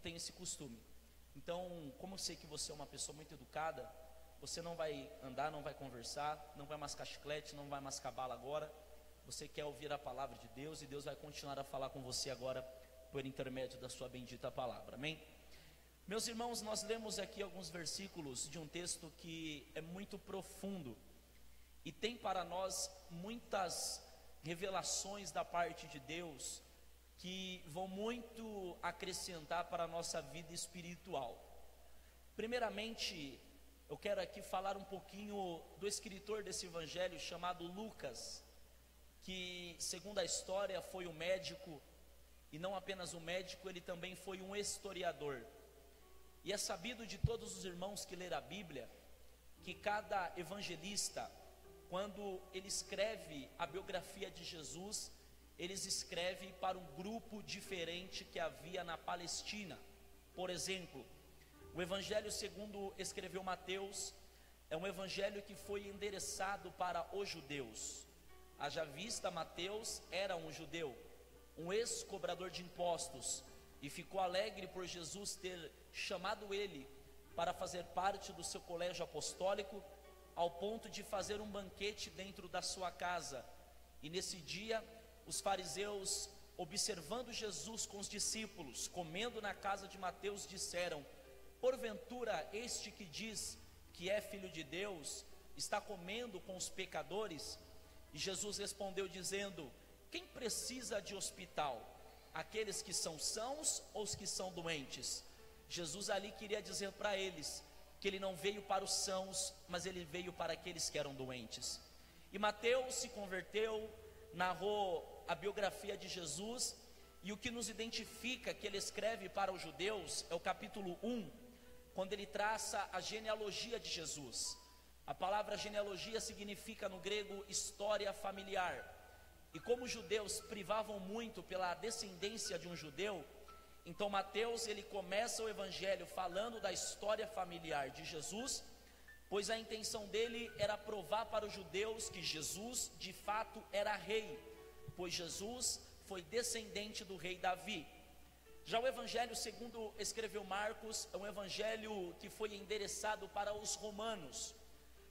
tem esse costume. Então, como eu sei que você é uma pessoa muito educada, você não vai andar, não vai conversar, não vai mascar chiclete, não vai mascar bala agora. Você quer ouvir a palavra de Deus, e Deus vai continuar a falar com você agora por intermédio da sua bendita palavra, amém? Meus irmãos, nós lemos aqui alguns versículos de um texto que é muito profundo e tem para nós muitas revelações da parte de Deus que vão muito acrescentar para a nossa vida espiritual. Primeiramente, eu quero aqui falar um pouquinho do escritor desse evangelho chamado Lucas, que, segundo a história, foi um médico, e não apenas um médico, ele também foi um historiador. E é sabido de todos os irmãos que leram a Bíblia, que cada evangelista, quando ele escreve a biografia de Jesus, eles escrevem para um grupo diferente que havia na Palestina. Por exemplo, o evangelho segundo escreveu Mateus, é um evangelho que foi endereçado para os judeus. Haja vista, Mateus era um judeu, um ex-cobrador de impostos, e ficou alegre por Jesus ter chamado ele para fazer parte do seu colégio apostólico, ao ponto de fazer um banquete dentro da sua casa. E nesse dia, os fariseus, observando Jesus com os discípulos, comendo na casa de Mateus, disseram: porventura este que diz que é filho de Deus, está comendo com os pecadores? E Jesus respondeu dizendo: quem precisa de hospital? Aqueles que são sãos ou os que são doentes? Jesus ali queria dizer para eles que ele não veio para os sãos, mas ele veio para aqueles que eram doentes. E Mateus se converteu, narrou a biografia de Jesus, e o que nos identifica que ele escreve para os judeus é o capítulo 1, quando ele traça a genealogia de Jesus. A palavra genealogia significa no grego história familiar, e como os judeus privavam muito pela descendência de um judeu, então Mateus ele começa o evangelho falando da história familiar de Jesus, pois a intenção dele era provar para os judeus que Jesus de fato era rei, pois Jesus foi descendente do rei Davi. Já o evangelho segundo escreveu Marcos é um evangelho que foi endereçado para os romanos,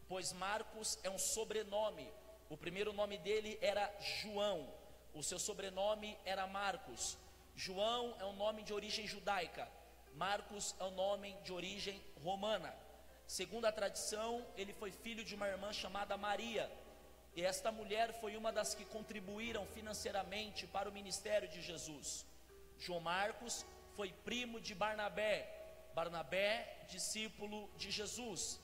pois Marcos é um sobrenome. O primeiro nome dele era João, o seu sobrenome era Marcos. João é um nome de origem judaica, Marcos é um nome de origem romana. Segundo a tradição, ele foi filho de uma irmã chamada Maria, e esta mulher foi uma das que contribuíram financeiramente para o ministério de Jesus. João Marcos foi primo de Barnabé, Barnabé, discípulo de Jesus.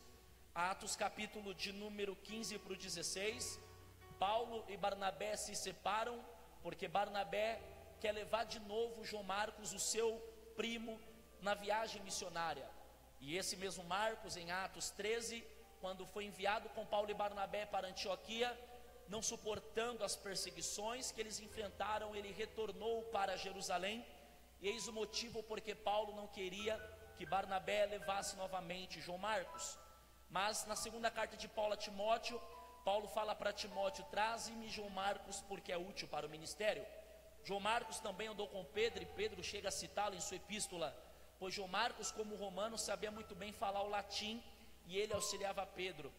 Atos capítulo de número 15 para o 16, Paulo e Barnabé se separam, porque Barnabé quer levar de novo João Marcos, o seu primo, na viagem missionária. E esse mesmo Marcos, em Atos 13, quando foi enviado com Paulo e Barnabé para Antioquia, não suportando as perseguições que eles enfrentaram, ele retornou para Jerusalém, e eis o motivo porque Paulo não queria que Barnabé levasse novamente João Marcos. Mas na segunda carta de Paulo a Timóteo, Paulo fala para Timóteo: traze-me João Marcos, porque é útil para o ministério. João Marcos também andou com Pedro, e Pedro chega a citá-lo em sua epístola, pois João Marcos, como romano, sabia muito bem falar o latim, e ele auxiliava Pedro.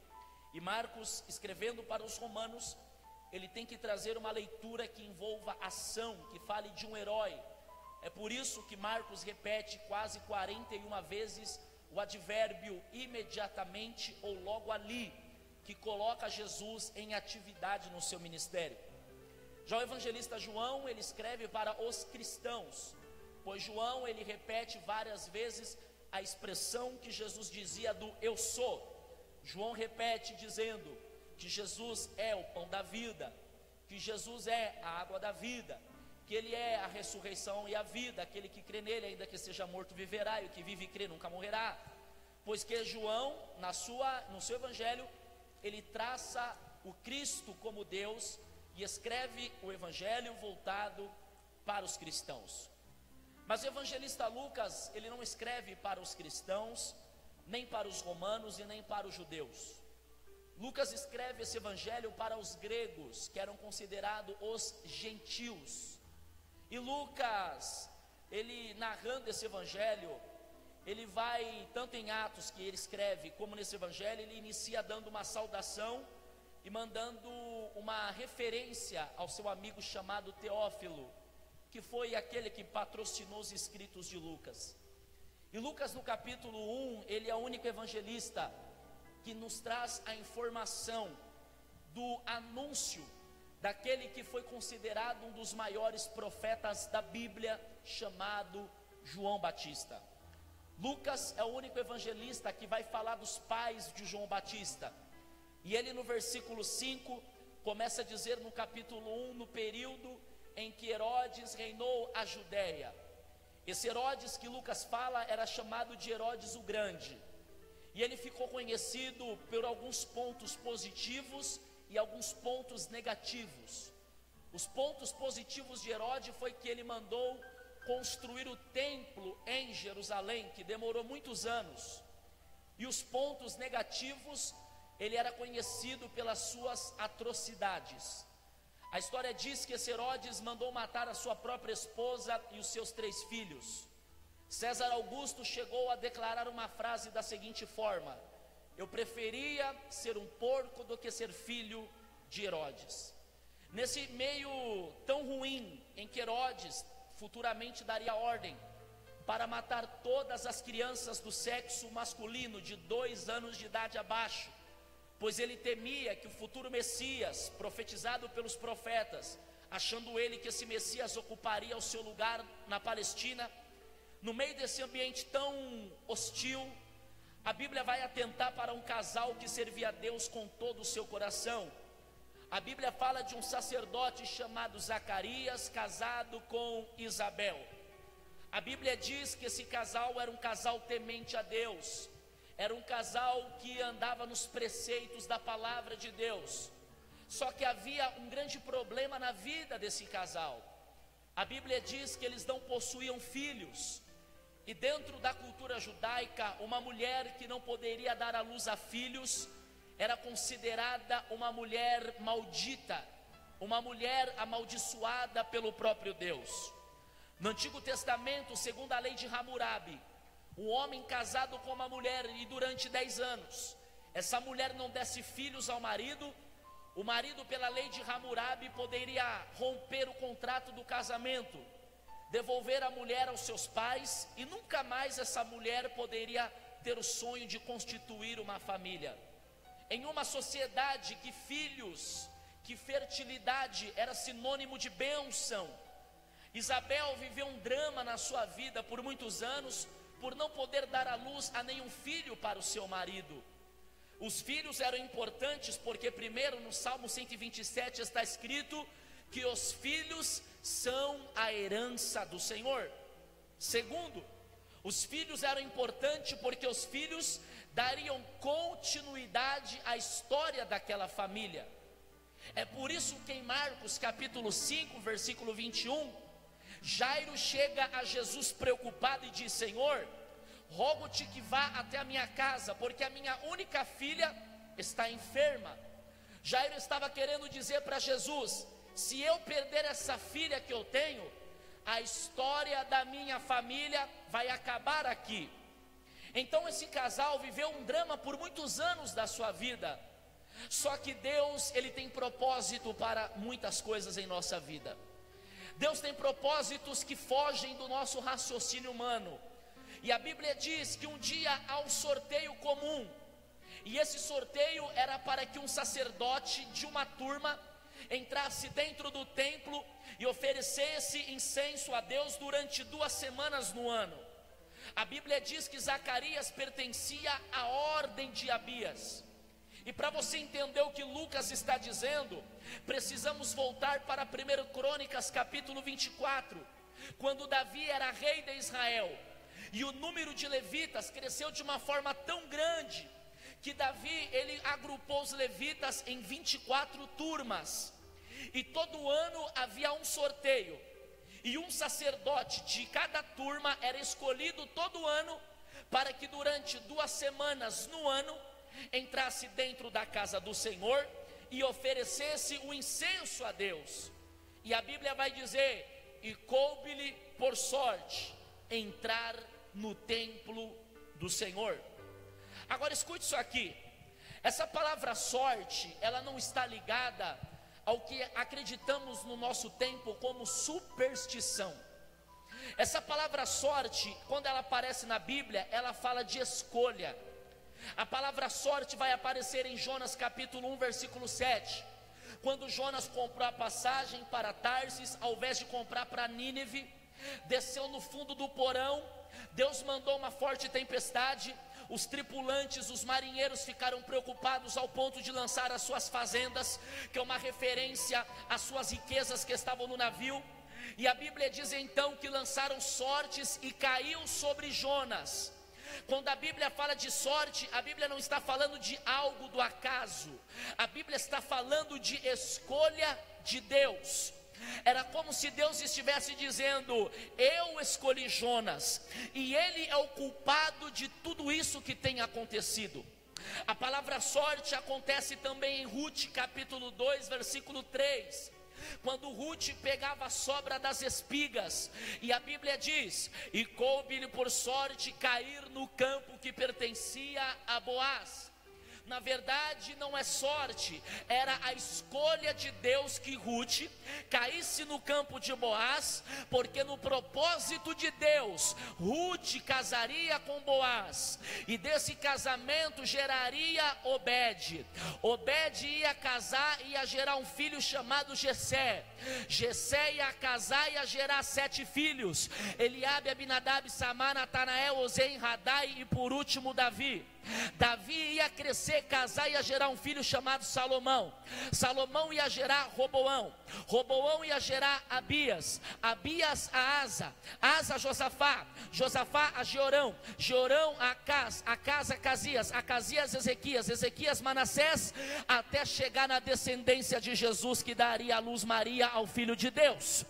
E Marcos, escrevendo para os romanos, ele tem que trazer uma leitura que envolva ação, que fale de um herói. É por isso que Marcos repete quase 41 vezes o advérbio imediatamente ou logo ali, que coloca Jesus em atividade no seu ministério. Já o evangelista João, ele escreve para os cristãos, pois João ele repete várias vezes a expressão que Jesus dizia do eu sou. João repete dizendo que Jesus é o pão da vida, que Jesus é a água da vida, que ele é a ressurreição e a vida, aquele que crê nele, ainda que seja morto, viverá, e o que vive e crê nunca morrerá. Pois que João, no seu evangelho, ele traça o Cristo como Deus e escreve o evangelho voltado para os cristãos. Mas o evangelista Lucas, ele não escreve para os cristãos, nem para os romanos e nem para os judeus. Lucas escreve esse evangelho para os gregos, que eram considerados os gentios. E Lucas ele narrando esse evangelho, ele vai, tanto em Atos que ele escreve, como nesse evangelho, ele inicia dando uma saudação e mandando uma referência ao seu amigo chamado Teófilo, que foi aquele que patrocinou os escritos de Lucas. E Lucas, no capítulo 1, ele é o único evangelista que nos traz a informação do anúncio daquele que foi considerado um dos maiores profetas da Bíblia, chamado João Batista. Lucas é o único evangelista que vai falar dos pais de João Batista. E ele, no versículo 5, começa a dizer no capítulo 1, no período em que Herodes reinou a Judéia. Esse Herodes que Lucas fala era chamado de Herodes o Grande. E ele ficou conhecido por alguns pontos positivos e alguns pontos negativos. Os pontos positivos de Herodes foi que ele mandou construir o templo em Jerusalém, que demorou muitos anos. E os pontos negativos, ele era conhecido pelas suas atrocidades. A história diz que esse Herodes mandou matar a sua própria esposa e os seus 3 filhos. César Augusto chegou a declarar uma frase da seguinte forma: eu preferia ser um porco do que ser filho de Herodes. Nesse meio tão ruim, em que Herodes futuramente daria ordem para matar todas as crianças do sexo masculino de 2 anos de idade abaixo, pois ele temia que o futuro Messias, profetizado pelos profetas, achando ele que esse Messias ocuparia o seu lugar na Palestina, no meio desse ambiente tão hostil, a Bíblia vai atentar para um casal que servia a Deus com todo o seu coração. A Bíblia fala de um sacerdote chamado Zacarias, casado com Isabel. A Bíblia diz que esse casal era um casal temente a Deus, era um casal que andava nos preceitos da palavra de Deus. Só que havia um grande problema na vida desse casal. A Bíblia diz que eles não possuíam filhos. E dentro da cultura judaica, uma mulher que não poderia dar à luz a filhos era considerada uma mulher maldita, uma mulher amaldiçoada pelo próprio Deus. No Antigo Testamento, segundo a lei de Hammurabi, um homem casado com uma mulher e durante 10 anos, essa mulher não desse filhos ao marido, o marido, pela lei de Hammurabi, poderia romper o contrato do casamento, devolver a mulher aos seus pais, e nunca mais essa mulher poderia ter o sonho de constituir uma família. Em uma sociedade que filhos, que fertilidade era sinônimo de bênção, Isabel viveu um drama na sua vida por muitos anos, por não poder dar à luz a nenhum filho para o seu marido. Os filhos eram importantes porque, primeiro, no Salmo 127 está escrito que os filhos são a herança do Senhor. Segundo, os filhos eram importantes porque os filhos dariam continuidade à história daquela família. É por isso que em Marcos capítulo 5, versículo 21, Jairo chega a Jesus preocupado e diz: Senhor, rogo-te que vá até a minha casa, porque a minha única filha está enferma. Jairo estava querendo dizer para Jesus: se eu perder essa filha que eu tenho, a história da minha família vai acabar aqui. Então esse casal viveu um drama por muitos anos da sua vida. Só que Deus, Ele tem propósito para muitas coisas em nossa vida. Deus tem propósitos que fogem do nosso raciocínio humano. E a Bíblia diz que um dia há um sorteio comum, e esse sorteio era para que um sacerdote de uma turma entrasse dentro do templo e oferecesse incenso a Deus durante 2 semanas no ano. A Bíblia diz que Zacarias pertencia à ordem de Abias. E para você entender o que Lucas está dizendo, precisamos voltar para 1 Crônicas capítulo 24, quando Davi era rei de Israel, e o número de levitas cresceu de uma forma tão grande, que Davi, ele agrupou os levitas em 24 turmas, e todo ano havia um sorteio, e um sacerdote de cada turma era escolhido todo ano, para que durante 2 semanas no ano, entrasse dentro da casa do Senhor e oferecesse o incenso a Deus. E a Bíblia vai dizer e coube-lhe por sorte entrar no templo do Senhor. Agora escute isso aqui. Essa palavra sorte, ela não está ligada ao que acreditamos no nosso tempo como superstição. Essa palavra sorte, quando ela aparece na Bíblia, ela fala de escolha. A palavra sorte vai aparecer em Jonas capítulo 1, versículo 7. Quando Jonas comprou a passagem para Tarsis, ao invés de comprar para Nínive, desceu no fundo do porão, Deus mandou uma forte tempestade, os tripulantes, os marinheiros ficaram preocupados ao ponto de lançar as suas fazendas, que é uma referência às suas riquezas que estavam no navio, e a Bíblia diz então que lançaram sortes e caiu sobre Jonas. Quando a Bíblia fala de sorte, a Bíblia não está falando de algo do acaso, a Bíblia está falando de escolha de Deus. Era como se Deus estivesse dizendo: eu escolhi Jonas, e ele é o culpado de tudo isso que tem acontecido. A palavra sorte acontece também em Ruth capítulo 2, versículo 3. Quando Ruth pegava a sobra das espigas, e a Bíblia diz: e coube-lhe por sorte cair no campo que pertencia a Boaz. Na verdade não é sorte, era a escolha de Deus que Ruth caísse no campo de Boaz, porque no propósito de Deus, Ruth casaria com Boaz, e desse casamento geraria Obed. Obed ia casar e ia gerar um filho chamado Jessé. Jessé ia casar e ia gerar 7 filhos: Eliabe, Abinadab, Samar, Natanael, Ozem, Radai e por último Davi. Davi ia crescer, casar, ia gerar um filho chamado Salomão. Salomão ia gerar Roboão. Roboão ia gerar Abias. Abias a Asa. Asa a Josafá. Josafá a Jeorão. Jeorão a Acaz. Acaz a Casias. Acasias a Ezequias. Ezequias Manassés, até chegar na descendência de Jesus, que daria a luz Maria ao Filho de Deus.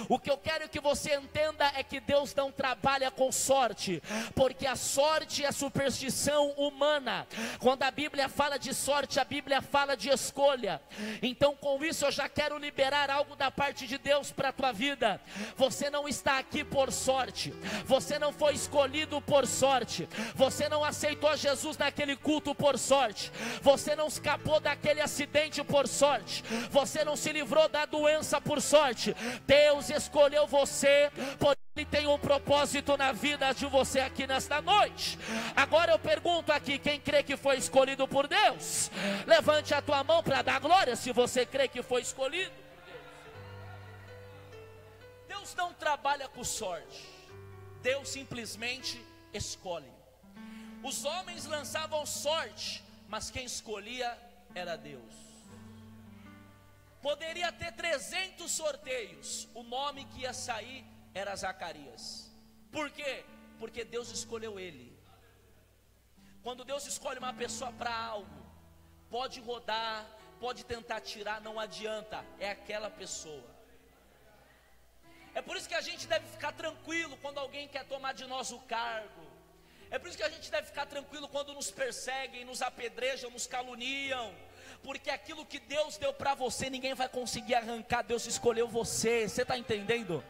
O que eu quero que você entenda é que Deus não trabalha com sorte, porque a sorte é superstição humana. Quando a Bíblia fala de sorte, a Bíblia fala de escolha. Então com isso eu já quero liberar algo da parte de Deus para a tua vida. Você não está aqui por sorte, você não foi escolhido por sorte, você não aceitou Jesus naquele culto por sorte, você não escapou daquele acidente por sorte, você não se livrou da doença por sorte. Deus escolheu você, porque Ele tem um propósito na vida de você aqui nesta noite. Agora eu pergunto aqui: quem crê que foi escolhido por Deus? Levante a tua mão para dar glória se você crê que foi escolhido por Deus. Deus não trabalha com sorte, Deus simplesmente escolhe. Os homens lançavam sorte, mas quem escolhia era Deus. Poderia ter 300 sorteios, o nome que ia sair era Zacarias. Por quê? Porque Deus escolheu ele. Quando Deus escolhe uma pessoa para algo, pode rodar, pode tentar tirar, não adianta, é aquela pessoa. É por isso que a gente deve ficar tranquilo quando alguém quer tomar de nós o cargo. É por isso que a gente deve ficar tranquilo quando nos perseguem, nos apedrejam, nos caluniam. Porque aquilo que Deus deu para você, ninguém vai conseguir arrancar. Deus escolheu você, você está entendendo?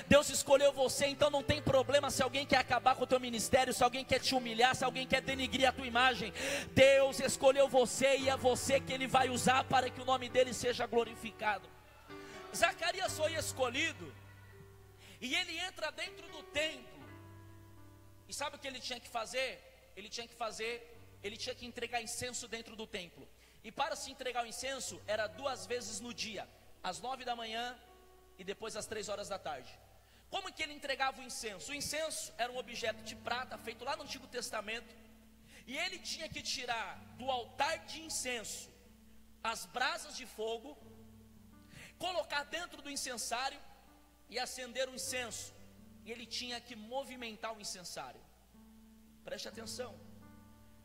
Deus escolheu você, então não tem problema se alguém quer acabar com o teu ministério, se alguém quer te humilhar, se alguém quer denigrir a tua imagem. Deus escolheu você e é você que Ele vai usar para que o nome dEle seja glorificado. Zacarias foi escolhido, e ele entra dentro do templo. E sabe o que ele tinha que fazer? Ele tinha que entregar incenso dentro do templo. E para se entregar o incenso, era 2 vezes no dia, às 9 da manhã e depois às 3 horas da tarde. Como que ele entregava o incenso? O incenso era um objeto de prata, feito lá no Antigo Testamento, e ele tinha que tirar do altar de incenso as brasas de fogo, colocar dentro do incensário e acender o incenso. E ele tinha que movimentar o incensário. Preste atenção,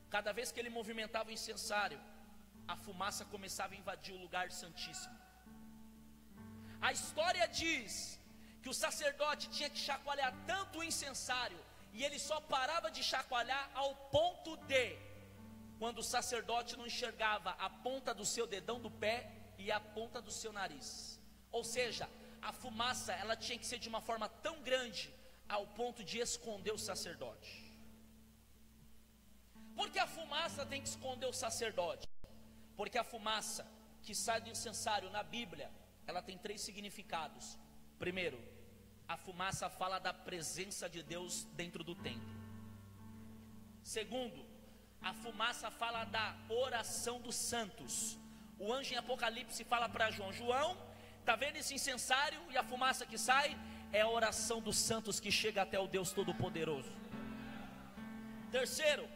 cada vez que ele movimentava o incensário, a fumaça começava a invadir o lugar santíssimo. A história diz que o sacerdote tinha que chacoalhar tanto o incensário, e ele só parava de chacoalhar ao ponto de, quando o sacerdote não enxergava a ponta do seu dedão do pé e a ponta do seu nariz. Ou seja, a fumaça, ela tinha que ser de uma forma tão grande, ao ponto de esconder o sacerdote. Por que a fumaça tem que esconder o sacerdote? Porque a fumaça que sai do incensário na Bíblia, ela tem 3 significados. Primeiro, a fumaça fala da presença de Deus dentro do templo. Segundo, a fumaça fala da oração dos santos. O anjo em Apocalipse fala para João: João, está vendo esse incensário e a fumaça que sai? É a oração dos santos que chega até o Deus Todo-Poderoso. Terceiro,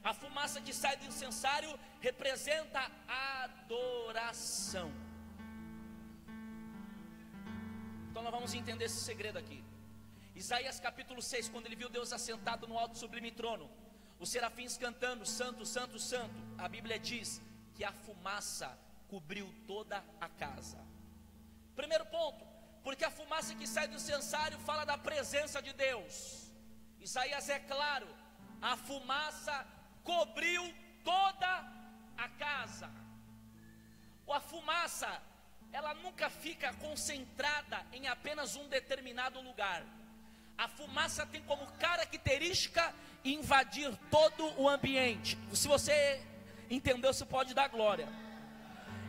a fumaça que sai do incensário representa a adoração. Então nós vamos entender esse segredo aqui. Isaías capítulo 6, quando ele viu Deus assentado no alto sublime trono, os serafins cantando: Santo, Santo, Santo, a Bíblia diz que a fumaça cobriu toda a casa. Primeiro ponto, porque a fumaça que sai do incensário fala da presença de Deus. Isaías é claro: a fumaça cobriu toda a casa. A fumaça, ela nunca fica concentrada em apenas um determinado lugar. A fumaça tem como característica invadir todo o ambiente. Se você entendeu, você pode dar glória.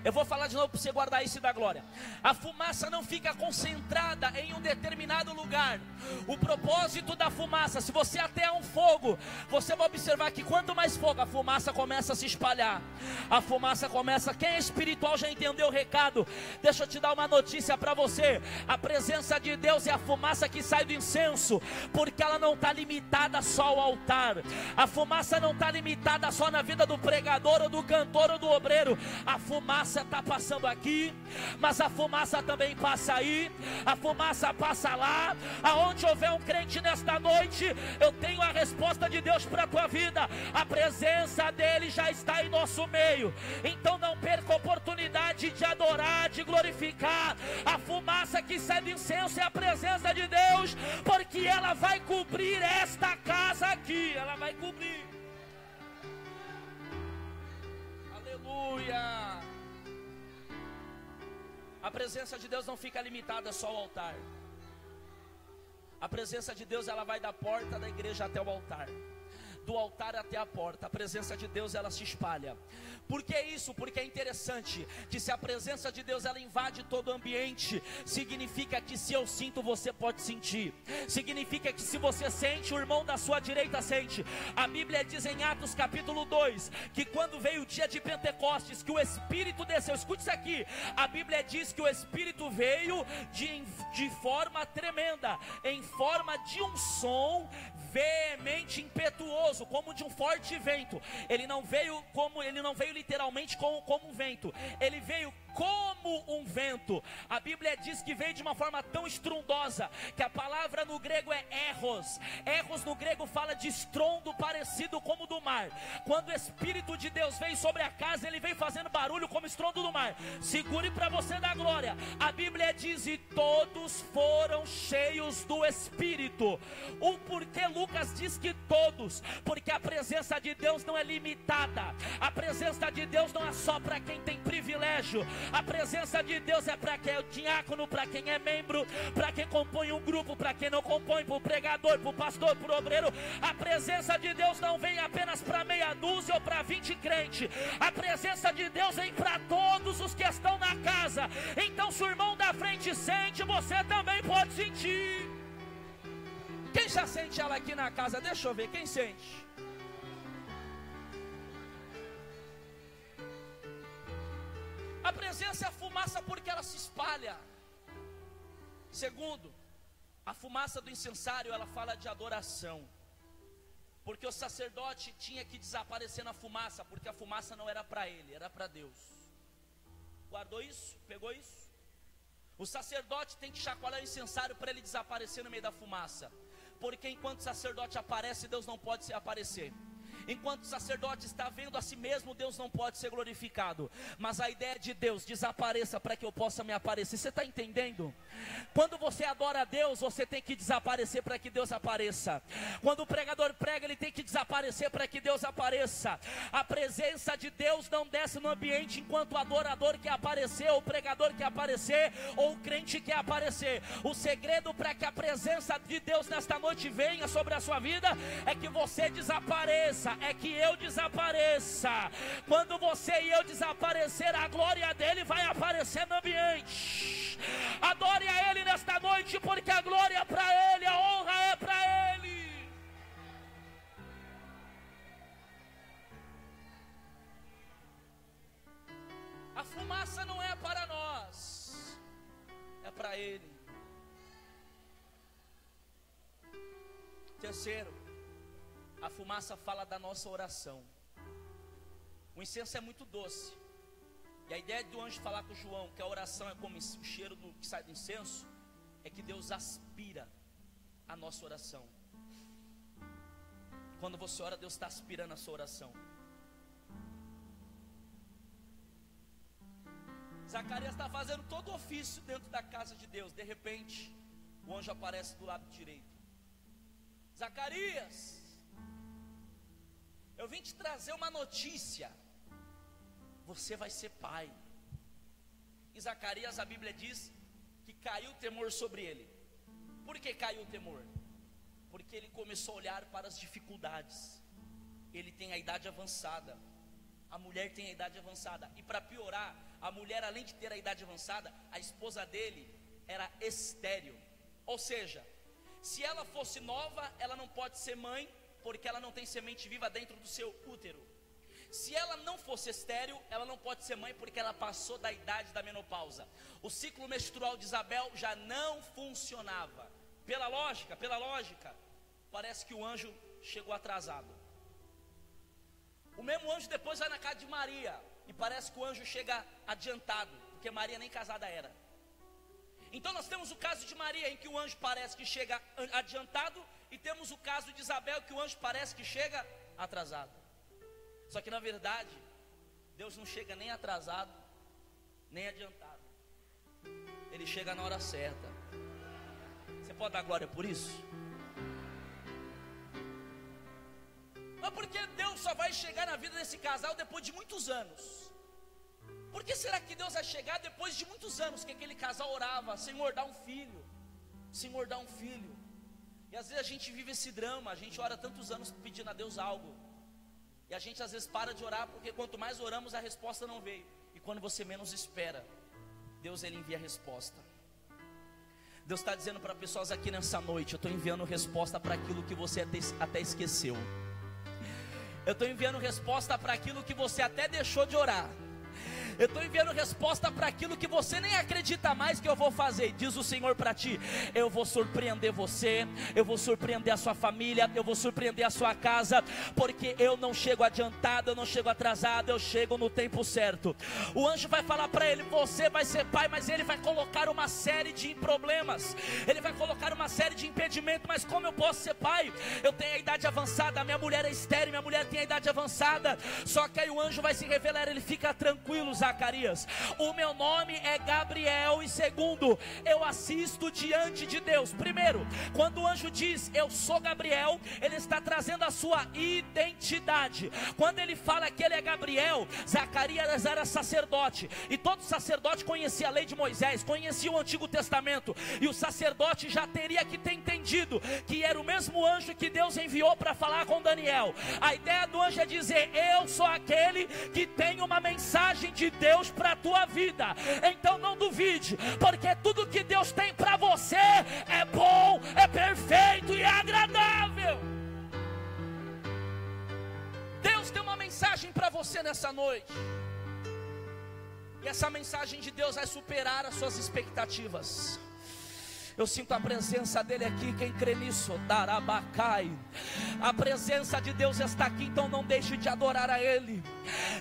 Eu vou falar de novo para você guardar isso e dar glória. A fumaça não fica concentrada em um determinado lugar. O propósito da fumaça, se você atear um fogo, você vai observar que quanto mais fogo, a fumaça começa a se espalhar. A fumaça começa, quem é espiritual já entendeu o recado. Deixa eu te dar uma notícia para você. A presença de Deus é a fumaça que sai do incenso, porque ela não está limitada só ao altar. A fumaça não está limitada só na vida do pregador, ou do cantor, ou do obreiro. A fumaça está passando aqui, mas a fumaça também passa aí, a fumaça passa lá. Aonde houver um crente nesta noite, eu tenho a resposta de Deus para a tua vida. A presença dele já está em nosso meio. Então não perca a oportunidade de adorar, de glorificar. A fumaça que sai do incenso é a presença de Deus, porque ela vai cobrir esta casa aqui, ela vai cobrir. Aleluia. A presença de Deus não fica limitada só ao altar. A presença de Deus, ela vai da porta da igreja até o altar, do altar até a porta. A presença de Deus, ela se espalha. Por que isso? Porque é interessante que se a presença de Deus ela invade todo o ambiente, significa que se eu sinto, você pode sentir. Significa que se você sente, o irmão da sua direita sente. A Bíblia diz em Atos capítulo 2, que quando veio o dia de Pentecostes, que o Espírito desceu. Escute isso aqui. A Bíblia diz que o Espírito veio de forma tremenda, em forma de um som veemente, impetuoso, como de um forte vento. Ele não veio literalmente como um vento, ele veio como um vento. A Bíblia diz que veio de uma forma tão estrondosa, que a palavra no grego é erros. Erros no grego fala de estrondo parecido como do mar. Quando o Espírito de Deus veio sobre a casa, ele veio fazendo barulho como estrondo do mar. Segure para você dar glória. A Bíblia diz: e todos foram cheios do Espírito. O porquê Lucas diz que todos? Porque a presença de Deus não é limitada. A presença de Deus não é só para quem tem privilégio. A presença de Deus é para quem é o diácono, para quem é membro, para quem compõe um grupo, para quem não compõe, para o pregador, para o pastor, para o obreiro. A presença de Deus não vem apenas para meia dúzia ou para 20 crentes. A presença de Deus vem para todos os que estão na casa. Então se o irmão da frente sente, você também pode sentir. Quem já sente ela aqui na casa? Deixa eu ver, quem sente? A presença é a fumaça porque ela se espalha. Segundo, a fumaça do incensário, ela fala de adoração. Porque o sacerdote tinha que desaparecer na fumaça, porque a fumaça não era para ele, era para Deus. Guardou isso? Pegou isso? O sacerdote tem que chacoalhar o incensário para ele desaparecer no meio da fumaça. Porque enquanto o sacerdote aparece, Deus não pode se aparecer. Enquanto o sacerdote está vendo a si mesmo, Deus não pode ser glorificado. Mas a ideia de Deus: desapareça para que eu possa me aparecer. Você está entendendo? Quando você adora a Deus, você tem que desaparecer para que Deus apareça. Quando o pregador prega, ele tem que desaparecer para que Deus apareça. A presença de Deus não desce no ambiente enquanto o adorador quer aparecer, ou o pregador quer aparecer, ou o crente quer aparecer. O segredo para que a presença de Deus nesta noite venha sobre a sua vida é que você desapareça, é que eu desapareça. Quando você e eu desaparecer, a glória dele vai aparecer no ambiente. Adore a ele nesta noite, porque a glória é para ele, a honra é para ele. A fumaça não é para nós, é para ele. Terceiro, a fumaça fala da nossa oração. O incenso é muito doce. E a ideia do anjo falar com João que a oração é como o cheiro que sai do incenso, é que Deus aspira a nossa oração. Quando você ora, Deus está aspirando a sua oração. Zacarias está fazendo todo o ofício dentro da casa de Deus. De repente, o anjo aparece do lado direito. Zacarias, eu vim te trazer uma notícia. Você vai ser pai. E Zacarias, a Bíblia diz que caiu o temor sobre ele. Por que caiu o temor? Porque ele começou a olhar para as dificuldades. Ele tem a idade avançada, a mulher tem a idade avançada. E para piorar, a mulher, além de ter a idade avançada, a esposa dele era estéril. Ou seja, se ela fosse nova, ela não pode ser mãe, porque ela não tem semente viva dentro do seu útero. Se ela não fosse estéril, ela não pode ser mãe, porque ela passou da idade da menopausa. O ciclo menstrual de Isabel já não funcionava. Pela lógica, parece que o anjo chegou atrasado. O mesmo anjo depois vai na casa de Maria, e parece que o anjo chega adiantado, porque Maria nem casada era. Então nós temos o caso de Maria, em que o anjo parece que chega adiantado, e temos o caso de Isabel, que o anjo parece que chega atrasado. Só que na verdade, Deus não chega nem atrasado, nem adiantado. Ele chega na hora certa. Você pode dar glória por isso? Mas por que Deus só vai chegar na vida desse casal depois de muitos anos? Por que será que Deus vai chegar depois de muitos anos que aquele casal orava: Senhor, dá um filho, Senhor, dá um filho? E às vezes a gente vive esse drama, a gente ora tantos anos pedindo a Deus algo, e a gente às vezes para de orar, porque quanto mais oramos a resposta não veio. E quando você menos espera, Deus ele envia a resposta. Deus está dizendo para pessoas aqui nessa noite: eu estou enviando resposta para aquilo que você até esqueceu. Eu estou enviando resposta para aquilo que você até deixou de orar. Eu estou enviando resposta para aquilo que você nem acredita mais que eu vou fazer. Diz o Senhor para ti: eu vou surpreender você, eu vou surpreender a sua família, eu vou surpreender a sua casa, porque eu não chego adiantado, eu não chego atrasado, eu chego no tempo certo. O anjo vai falar para ele: você vai ser pai, mas ele vai colocar uma série de problemas, ele vai colocar uma série de impedimentos. Mas como eu posso ser pai? Eu tenho a idade avançada, minha mulher é estéril, minha mulher tem a idade avançada. Só que aí o anjo vai se revelar, ele fica tranquilo, Zacarias, o meu nome é Gabriel. E segundo, eu assisto diante de Deus. Primeiro, quando o anjo diz eu sou Gabriel, ele está trazendo a sua identidade. Quando ele fala que ele é Gabriel, Zacarias era sacerdote, e todo sacerdote conhecia a lei de Moisés, conhecia o Antigo Testamento, e o sacerdote já teria que ter entendido que era o mesmo anjo que Deus enviou para falar com Daniel. A ideia do anjo é dizer: eu sou aquele que tem uma mensagem de Deus para a tua vida. Então não duvide, porque tudo que Deus tem para você é bom, é perfeito e é agradável. Deus tem uma mensagem para você nessa noite, e essa mensagem de Deus vai superar as suas expectativas. Eu sinto a presença dele aqui. Quem crê nisso, darabacai. A presença de Deus está aqui, então não deixe de adorar a ele.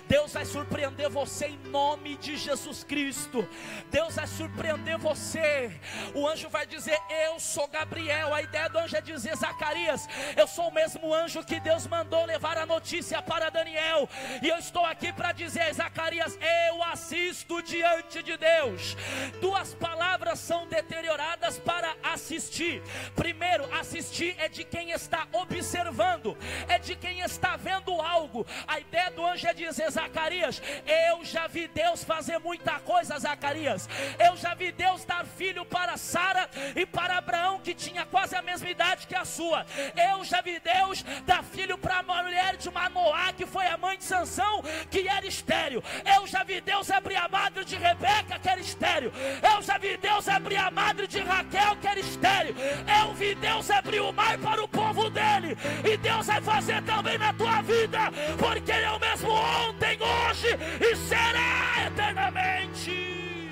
Deus vai surpreender você em nome de Jesus Cristo. Deus vai surpreender você. O anjo vai dizer: eu sou Gabriel. A ideia do anjo é dizer: Zacarias, eu sou o mesmo anjo que Deus mandou levar a notícia para Daniel, e eu estou aqui para dizer: Zacarias, eu assisto diante de Deus. Duas palavras são deterioradas para assistir. Primeiro, assistir é de quem está observando, é de quem está vendo algo. A ideia do anjo é dizer: Zacarias, eu já vi Deus fazer muita coisa, Zacarias. Eu já vi Deus dar filho para Sara e para Abraão, que tinha quase a mesma idade que a sua. Eu já vi Deus dar filho para a mulher de Manoá, que foi a mãe de Sansão, que era estéril. Eu já vi Deus abrir a madre de Rebeca, que era estéril. Eu já vi Deus abrir a madre de Raquel, que era estéril. Eu vi Deus abrir o mar para o povo dele, e Deus vai fazer também na tua vida, porque ele é o mesmo ontem, hoje e será eternamente.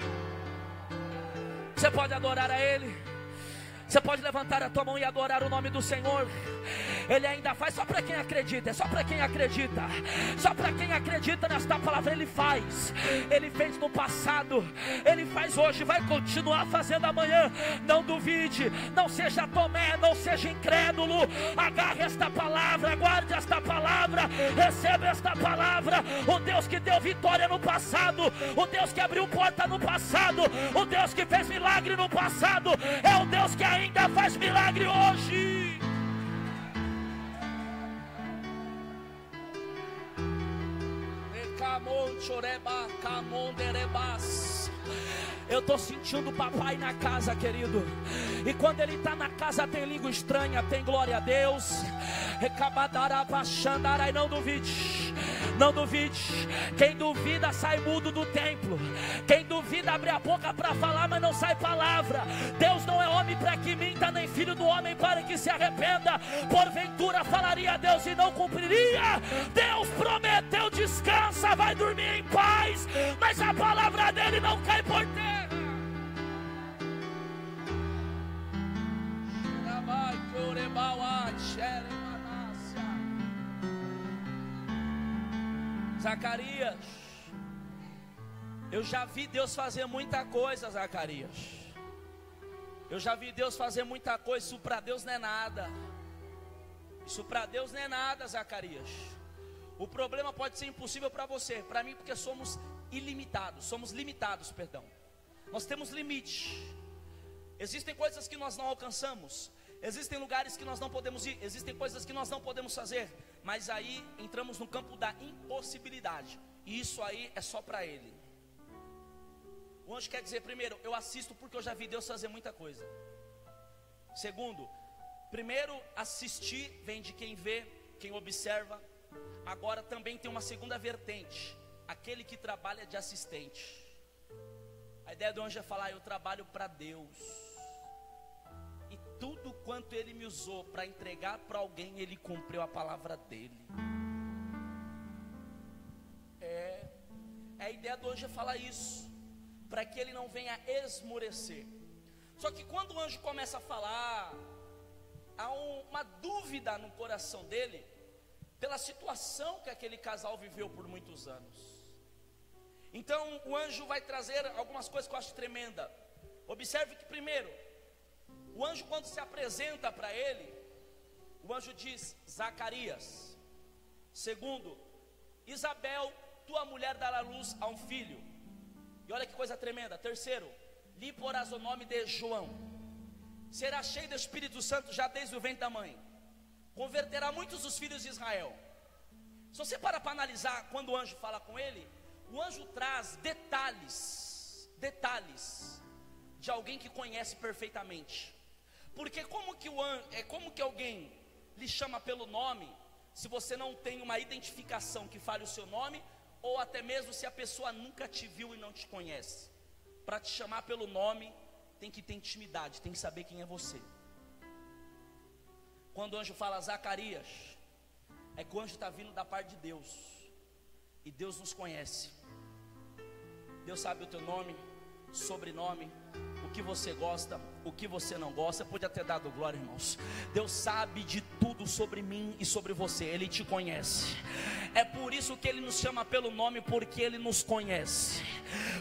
Você pode adorar a ele. Você pode levantar a tua mão e adorar o nome do Senhor. Ele ainda faz, só para quem acredita. É só para quem acredita. Só para quem acredita nesta palavra. Ele faz. Ele fez no passado, ele faz hoje, vai continuar fazendo amanhã. Não duvide, não seja Tomé, não seja incrédulo. Agarre esta palavra, guarde esta palavra, receba esta palavra. O Deus que deu vitória no passado, o Deus que abriu porta no passado, o Deus que fez milagre no passado, é o Deus que ainda faz milagre hoje. Eu estou sentindo o papai na casa, querido. E quando ele está na casa tem língua estranha, tem glória a Deus. E não duvide. Não duvide. Quem duvida sai mudo do templo. Quem duvida abre a boca para falar, mas não sai palavra. Deus não é homem para que minta, nem filho do homem para que se arrependa. Porventura falaria Deus e não cumpriria. Deus prometeu, descansa, vai dormir em paz, mas a palavra dele não cai por terra. Zacarias, eu já vi Deus fazer muita coisa, Zacarias. Eu já vi Deus fazer muita coisa. Isso para Deus não é nada. Isso para Deus não é nada, Zacarias. O problema pode ser impossível para você, para mim, porque somos ilimitados, somos limitados, perdão. Nós temos limite. Existem coisas que nós não alcançamos. Existem lugares que nós não podemos ir, existem coisas que nós não podemos fazer, mas aí entramos no campo da impossibilidade, e isso aí é só para ele. O anjo quer dizer, primeiro, eu assisto porque eu já vi Deus fazer muita coisa. Segundo, primeiro, assistir vem de quem vê, quem observa. Agora também tem uma segunda vertente, aquele que trabalha de assistente. A ideia do anjo é falar: eu trabalho para Deus. E tudo quanto ele me usou para entregar para alguém, ele cumpriu a palavra dele. A ideia do anjo é falar isso, para que ele não venha esmorecer. Só que quando o anjo começa a falar, há uma dúvida no coração dele, pela situação que aquele casal viveu por muitos anos. Então o anjo vai trazer algumas coisas que eu acho tremenda. Observe que primeiro, o anjo, quando se apresenta para ele, o anjo diz: Zacarias. Segundo, Isabel, tua mulher dará luz a um filho. E olha que coisa tremenda. Terceiro, lhe porás o nome de João. Será cheio do Espírito Santo já desde o ventre da mãe. Converterá muitos dos filhos de Israel. Se você parar para analisar, quando o anjo fala com ele, o anjo traz detalhes de alguém que conhece perfeitamente. Porque como que alguém lhe chama pelo nome, se você não tem uma identificação que fale o seu nome, ou até mesmo se a pessoa nunca te viu e não te conhece? Para te chamar pelo nome, tem que ter intimidade, tem que saber quem é você. Quando o anjo fala Zacarias, é que o anjo está vindo da parte de Deus, e Deus nos conhece. Deus sabe o teu nome, sobrenome, o que você gosta, o que você não gosta. Pode até dar glória, irmãos. Deus sabe de tudo sobre mim e sobre você. Ele te conhece. É por isso que Ele nos chama pelo nome, porque Ele nos conhece.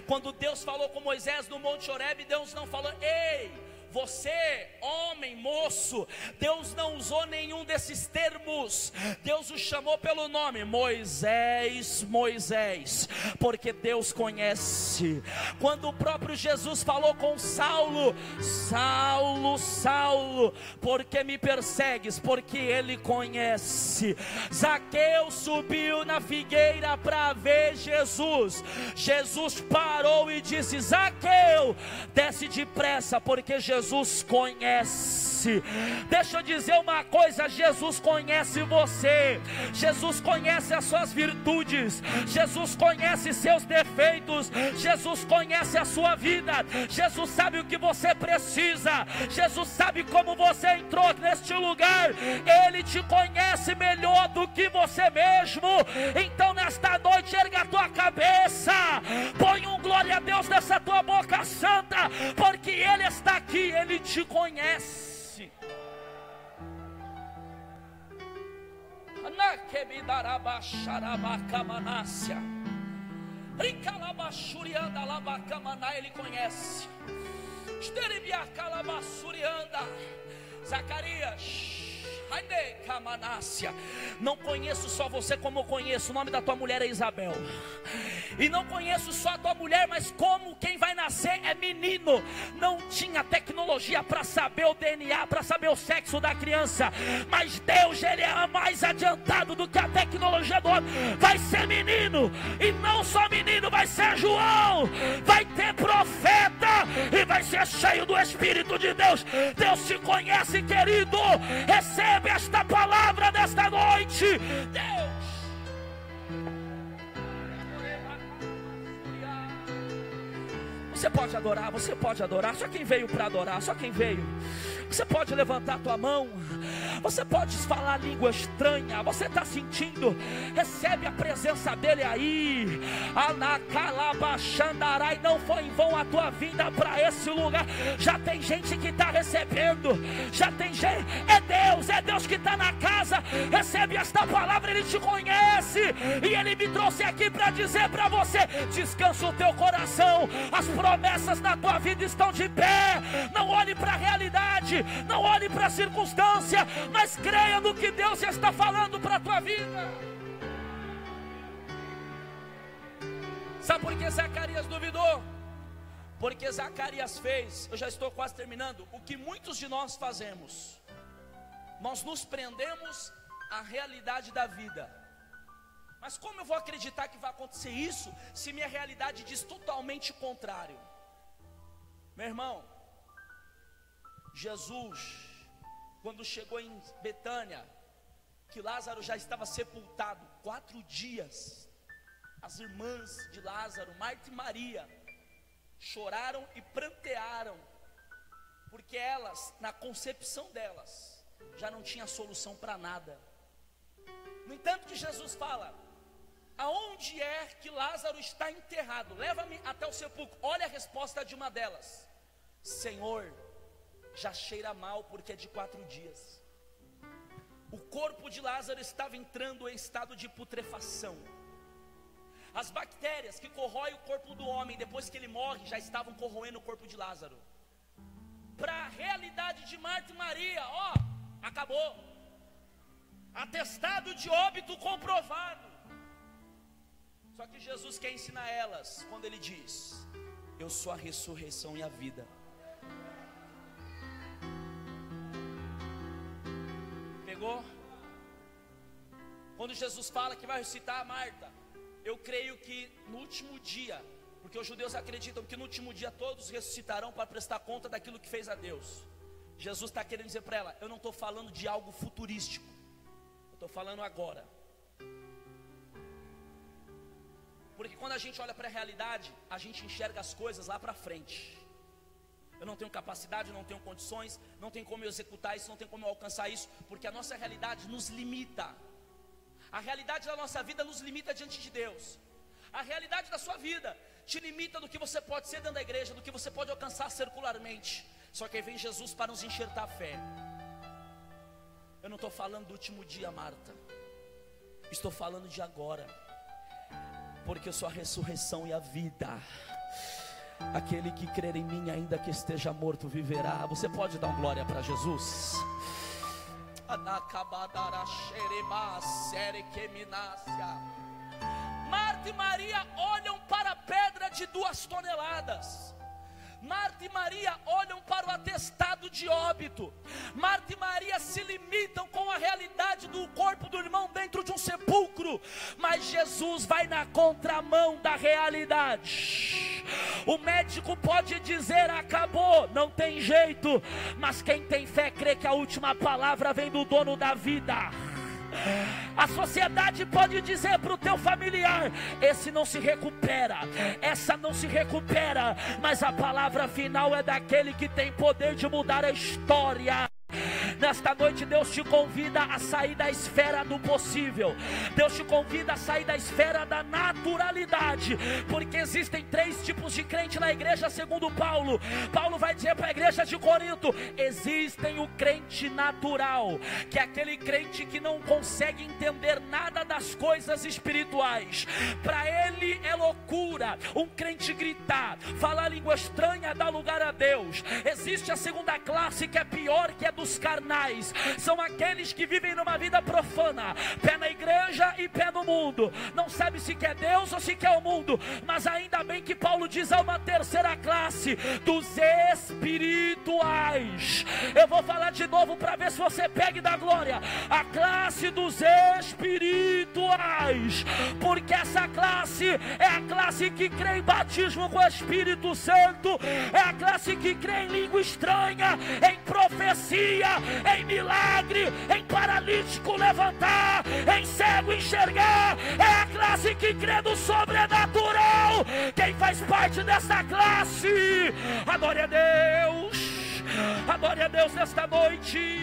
Quando Deus falou com Moisés no Monte Horebe, Deus não falou: ei, você, homem, moço. Deus não usou nenhum desses termos. Deus o chamou pelo nome: Moisés, Moisés, porque Deus conhece. Quando o próprio Jesus falou com Saulo: Saulo, Saulo, por que me persegues? Porque Ele conhece. Zaqueu subiu na figueira para ver Jesus. Jesus parou e disse: Zaqueu, desce depressa, porque Jesus conhece. Deixa eu dizer uma coisa: Jesus conhece você. Jesus conhece as suas virtudes. Jesus conhece seus defeitos. Jesus conhece a sua vida. Jesus sabe o que você precisa. Jesus sabe como você entrou neste lugar. Ele te conhece melhor do que você mesmo. Então nesta noite, erga a tua cabeça, põe um glória a Deus nessa tua boca santa, porque Ele está aqui. Ele te conhece. Ele conhece. Zacarias, não conheço só você, como eu conheço. O nome da tua mulher é Isabel. E não conheço só a tua mulher, mas como quem vai nascer é menino. Não tinha tecnologia para saber o DNA, para saber o sexo da criança. Mas Deus, Ele é mais adiantado do que a tecnologia do homem. Vai ser menino. E não só menino, vai ser João. Vai ter profeta. E vai ser cheio do Espírito de Deus. Deus te conhece, querido. Recebe esta palavra desta noite. Deus. Você pode adorar, você pode adorar. Só quem veio para adorar, só quem veio. Você pode levantar a tua mão. Você pode falar língua estranha. Você está sentindo? Recebe a presença dele aí. Anacalabaxandarai. Não foi em vão a tua vinda para esse lugar. Já tem gente que está recebendo. Já tem gente. É Deus que está na casa. Recebe esta palavra. Ele te conhece. E Ele me trouxe aqui para dizer para você: descansa o teu coração. As promessas na tua vida estão de pé. Não olhe para a realidade. Não olhe para a circunstância, mas creia no que Deus está falando para a tua vida. Sabe por que Zacarias duvidou? Porque Zacarias fez, eu já estou quase terminando, o que muitos de nós fazemos. Nós nos prendemos à realidade da vida. Mas como eu vou acreditar que vai acontecer isso, se minha realidade diz totalmente o contrário? Meu irmão, Jesus, quando chegou em Betânia, que Lázaro já estava sepultado 4 dias, as irmãs de Lázaro, Marta e Maria, choraram e prantearam, porque elas, na concepção delas, já não tinha solução para nada. No entanto que Jesus fala: aonde é que Lázaro está enterrado? Leva-me até o sepulcro. Olha a resposta de uma delas: Senhor, já cheira mal, porque é de 4 dias. O corpo de Lázaro estava entrando em estado de putrefação. As bactérias que corroem o corpo do homem depois que ele morre já estavam corroendo o corpo de Lázaro. Para a realidade de Marta e Maria, acabou. Atestado de óbito comprovado. Só que Jesus quer ensinar elas quando Ele diz: eu sou a ressurreição e a vida. Pegou? Quando Jesus fala que vai ressuscitar a Marta, eu creio que no último dia, porque os judeus acreditam que no último dia todos ressuscitarão para prestar conta daquilo que fez a Deus. Jesus está querendo dizer para ela: eu não estou falando de algo futurístico, eu estou falando agora. Porque quando a gente olha para a realidade, a gente enxerga as coisas lá para frente. Eu não tenho capacidade, não tenho condições, não tenho como eu executar isso, não tenho como eu alcançar isso, porque a nossa realidade nos limita. A realidade da nossa vida nos limita diante de Deus. A realidade da sua vida, te limita do que você pode ser dentro da igreja, do que você pode alcançar circularmente. Só que aí vem Jesus para nos enxertar a fé. Eu não estou falando do último dia, Marta, estou falando de agora, porque eu sou a ressurreição e a vida. Aquele que crer em mim, ainda que esteja morto, viverá. Você pode dar uma glória para Jesus? Marta e Maria olham para a pedra de 2 toneladas. Marta e Maria olham para o atestado de óbito. Marta e Maria se limitam com a realidade do corpo do irmão dentro de um sepulcro. Mas Jesus vai na contramão da realidade. O médico pode dizer acabou, não tem jeito, mas quem tem fé crê que a última palavra vem do dono da vida. A sociedade pode dizer para o teu familiar: esse não se recupera, essa não se recupera, mas a palavra final é daquele que tem poder de mudar a história. Nesta noite Deus te convida a sair da esfera do possível. Deus te convida a sair da esfera da naturalidade, porque existem 3 tipos de crente na igreja segundo Paulo. Paulo vai dizer para a igreja de Corinto: existem o crente natural, que é aquele crente que não consegue entender nada das coisas espirituais. Para ele é loucura um crente gritar, falar língua estranha, dar lugar a Deus. Existe a segunda classe, que é pior, que é dos carnais. São aqueles que vivem numa vida profana, pé na igreja e pé no mundo, não sabe se quer Deus ou se quer o mundo. Mas ainda bem que Paulo diz: há uma terceira classe, dos espirituais. Eu vou falar de novo para ver se você pega e dá glória. A classe dos espirituais, porque essa classe é a classe que crê em batismo com o Espírito Santo, é a classe que crê em língua estranha, em profecia, em milagre, em paralítico levantar, em cego enxergar. É a classe que crê no sobrenatural. Quem faz parte dessa classe, adore a Deus, adore a Deus nesta noite.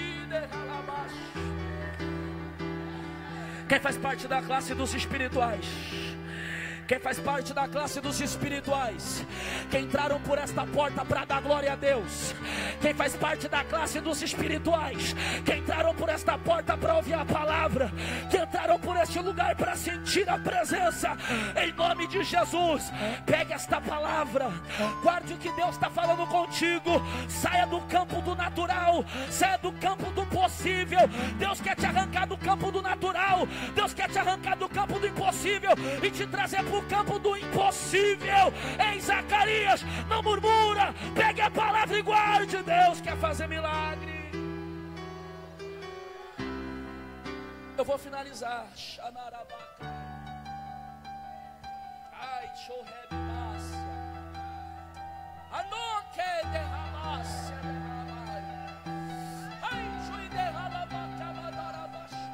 Quem faz parte da classe dos espirituais? Quem faz parte da classe dos espirituais, que entraram por esta porta para dar glória a Deus. Quem faz parte da classe dos espirituais, que entraram por esta porta para ouvir a palavra, que entraram por este lugar para sentir a presença. Em nome de Jesus, pegue esta palavra, guarde o que Deus está falando contigo. Saia do campo do natural, saia do campo do possível. Deus quer te arrancar do campo do natural, Deus quer te arrancar do campo do impossível e te trazer para o campo do impossível. Em Zacarias, não murmura, pegue a palavra e guarde. Deus quer fazer milagre. Eu vou finalizar. Ai, chorrebimácia, anoque derramácia, ai, chui derramabacamadarabaxia.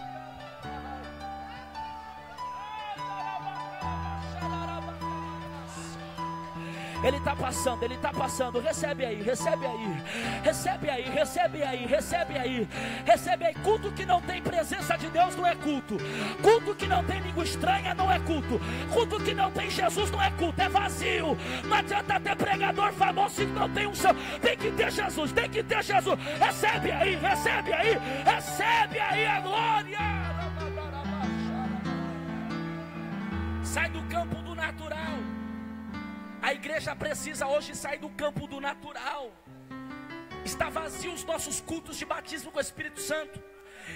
Ele está passando, Ele está passando. Recebe aí, recebe aí, recebe aí, recebe aí, recebe aí, recebe aí. Culto que não tem presença de Deus não é culto. Culto que não tem língua estranha não é culto. Culto que não tem Jesus não é culto, é vazio. Não adianta ter pregador famoso se não tem unção. Tem que ter Jesus, tem que ter Jesus. Recebe aí, recebe aí, recebe aí a glória. Sai do campo do natural. A igreja precisa hoje sair do campo do natural. Está vazio os nossos cultos de batismo com o Espírito Santo.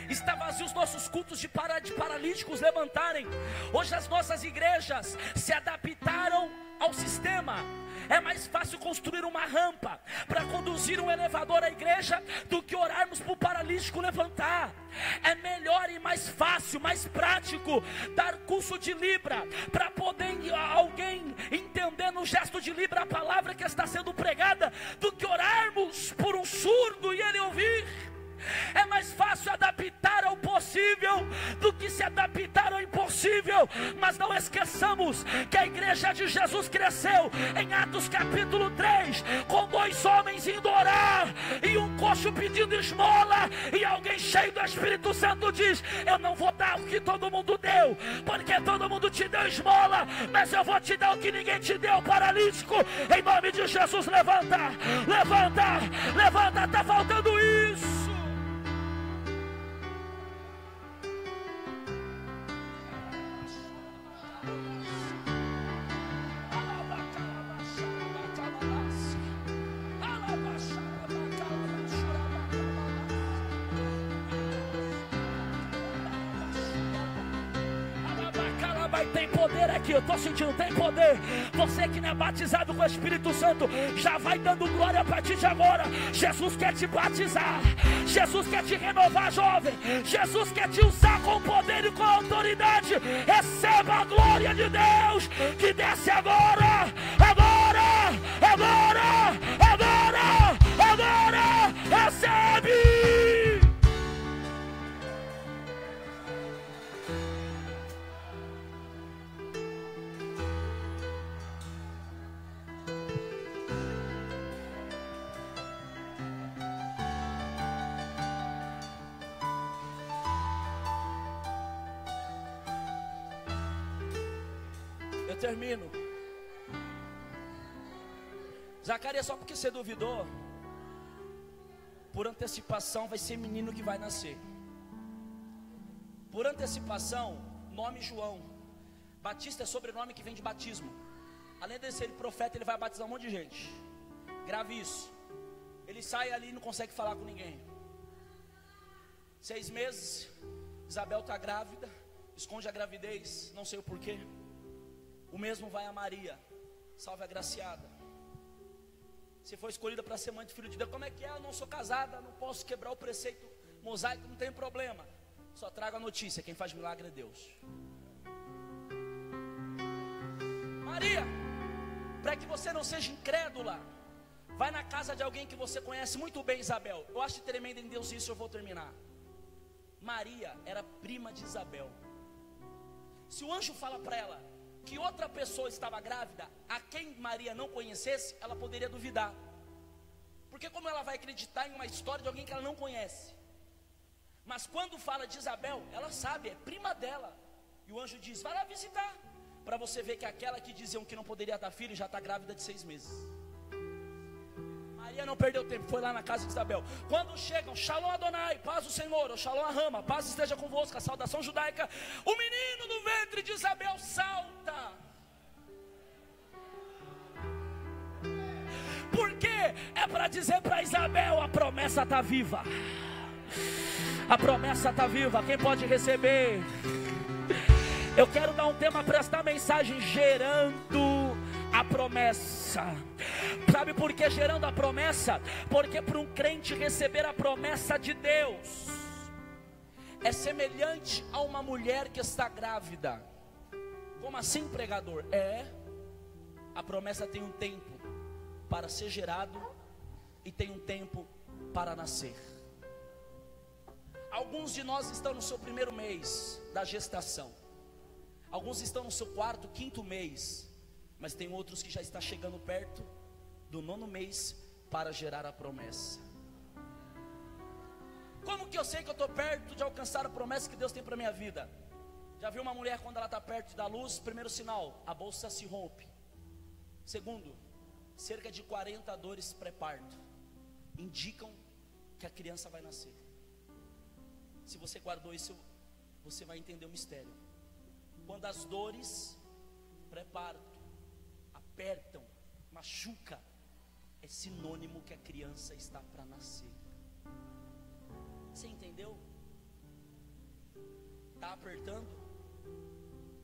Está vazio os nossos cultos de paralíticos levantarem. Hoje as nossas igrejas se adaptaram ao sistema. É mais fácil construir uma rampa para conduzir um elevador à igreja do que orarmos para o paralítico levantar. É melhor e mais fácil, mais prático dar curso de Libra para poder alguém entender no gesto de Libra a palavra que está sendo pregada, do que orarmos por um surdo e ele ouvir. É mais fácil adaptar ao possível do que se adaptar ao impossível. possível. Mas não esqueçamos que a igreja de Jesus cresceu em Atos capítulo 3, com 2 homens indo orar, e um coxo pedindo esmola, e alguém cheio do Espírito Santo diz: eu não vou dar o que todo mundo deu, porque todo mundo te deu esmola, mas eu vou te dar o que ninguém te deu. Paralítico, em nome de Jesus, levanta, levanta, levanta, está faltando isso. Tem poder aqui, eu estou sentindo, tem poder. Você que não é batizado com o Espírito Santo, já vai dando glória a partir de agora. Jesus quer te batizar, Jesus quer te renovar, jovem. Jesus quer te usar com poder e com autoridade. Receba a glória de Deus que desce agora, agora, agora, agora, agora. Recebe. Termino. Zacarias, só porque você duvidou, por antecipação vai ser menino que vai nascer. Por antecipação, nome João. Batista é sobrenome que vem de batismo. Além de ser profeta, ele vai batizar um monte de gente. Grave isso. Ele sai ali e não consegue falar com ninguém. 6 meses, Isabel está grávida, esconde a gravidez, não sei o porquê. O mesmo vai a Maria, salve a agraciada. Você foi escolhida para ser mãe do Filho de Deus. Como é que é? Eu não sou casada, não posso quebrar o preceito mosaico, não tem problema. Só trago a notícia, quem faz milagre é Deus. Maria, para que você não seja incrédula, vai na casa de alguém que você conhece muito bem, Isabel. Eu acho tremendo em Deus isso, eu vou terminar. Maria era prima de Isabel. Se o anjo fala para ela que outra pessoa estava grávida, a quem Maria não conhecesse, ela poderia duvidar. Porque como ela vai acreditar em uma história de alguém que ela não conhece? Mas quando fala de Isabel, ela sabe, é prima dela. E o anjo diz: vai lá visitar, para você ver que aquela que diziam que não poderia dar filho, já está grávida de 6 meses. Maria não perdeu tempo, foi lá na casa de Isabel. Quando chegam, Shalom Adonai, paz do Senhor, ou Shalom Ahama, paz esteja convosco, a saudação judaica, o menino no ventre de Isabel salta. Por quê? É para dizer para Isabel: a promessa está viva. A promessa está viva, quem pode receber? Eu quero dar um tema para esta mensagem: gerando a promessa. Sabe por que gerando a promessa? Porque para um crente receber a promessa de Deus é semelhante a uma mulher que está grávida. Como assim, pregador? A promessa tem um tempo para ser gerado e tem um tempo para nascer. Alguns de nós estão no seu primeiro mês da gestação, alguns estão no seu 4º, 5º mês, mas tem outros que já está chegando perto do 9º mês para gerar a promessa. Como que eu sei que eu estou perto de alcançar a promessa que Deus tem para a minha vida? Já viu uma mulher quando ela está perto da luz? Primeiro sinal, a bolsa se rompe. Segundo, cerca de 40 dores pré-parto indicam que a criança vai nascer. Se você guardou isso, você vai entender o mistério. Quando as dores pré-parto apertam, machuca, é sinônimo que a criança está para nascer. Você entendeu? Está apertando?